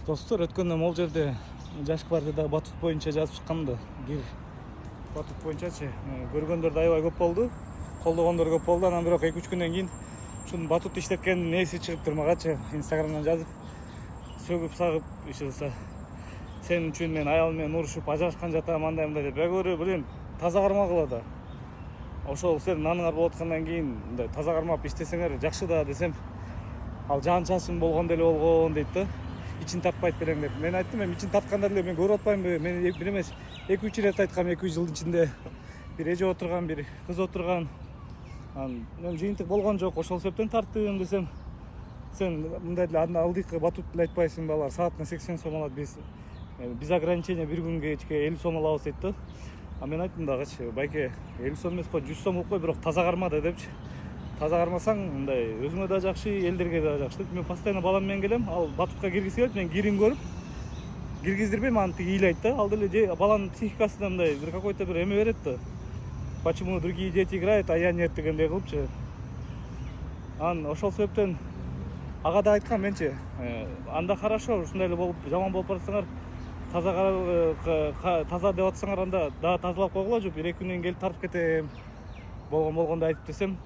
Достор, өткөндө могул жерде Жашкыбардыда батут боюнча жазып чыкканды. Бир батут боюнчачы көргөндөр да аябай көп болду. Колдогондор көп болду. Анан бирок 2-3 күндөн кийин ушунун батут иштеткендин нээси чыгыптыр магачы. Инстаграмдан жазып, сөгүп сагып ишилса, сен үчүн мен аялым менен урушуп ажырашкан жатам, андай мындай деп. Бөгөрү билем, таза кармагыла да. Ошол сен наныңар болуп аткандан кийин мындай таза кармап иштесеңер жакшы да десем, ал жан чачым болгондо эле болгон дейт да. İçin tartmayıp белең деп. Мен айттым, мен ичин тарткандар эле мен көрүп атпаймынбы? Мен бир эмес 2-3 ирет айткам 2 жыл ичинде. Бир эже отурган, бир кыз отурган. Мен жыйынтык болгон жок, ошол себептен тарттым десем, сен мындай эле алдыйкы батут деле айтпайсың балар, саатына 80 сом алат, биз ограничение бир күнгө кечке 50 сом алабыз дейт да. А мен айттым дагычы, байке 50 сом эмес кой, 100 сом кылып кой, бирок таза карма да депчи. Таза кармасаң мындай өзүңө да жакшы, элдерге да жакшы. Мен постоянно балам менен келем, ал батутка киргизи келет, мен кирин көрүп киргиздирбейм, аны тиги ыйлайт да. Ал деле баланын психикасына мындай бир какой-то бир эме берет да. Почему другие дети играют, а я нет дегендей кылыпчы. Ошол себептен ага да айткам менчи. Анда хорошо, ушундай эле болуп, жаман болуп барсаңар, таза деп атсаңар, анда да тазалап койгула, жок 1-2 күндөн келип тартып кетем. Болгондой айтып десем,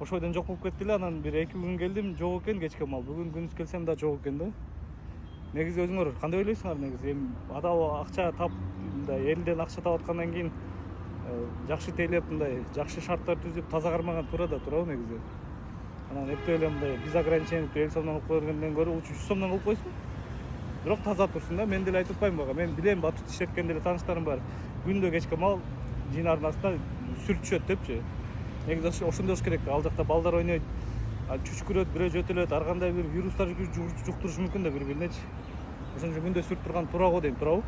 ошойдон жок болуп кетти эле. Анан бир 2 күн келдим, жок экен кечке мал. Бүгүн күндүз келсем да жок экен да. Негизи өзүңөр кандай ойлойсуңар негизи? Эми адал акча тап, мындай элден акча таап аткандан кийин жакшы тейлеп, мындай жакшы шарттар түзүп, таза кармаган туурабы негизи? Анан эптеп эле мындай биз ограничение 50 сомдон кылып койгондон көрө 300 сомдон кылып койсун. Бирок таза турсун да. Мен деле айтып атпаймынбы ага? Мен билем, батут иштеткен деле тааныштарым бар. Күндө кечке мал жыйнардын астына сүртүшөт депчи. Негизи ошондой болуш керек. Ал жакта балдар ойнойт, чүчкүрөт, бирөө жөтөлөт, ар кандай бир вирустар жуктурушу мүмкүн да бири-биринечи. Ошон үчүн күндө сүрүп турган туура го дейм, туурабы?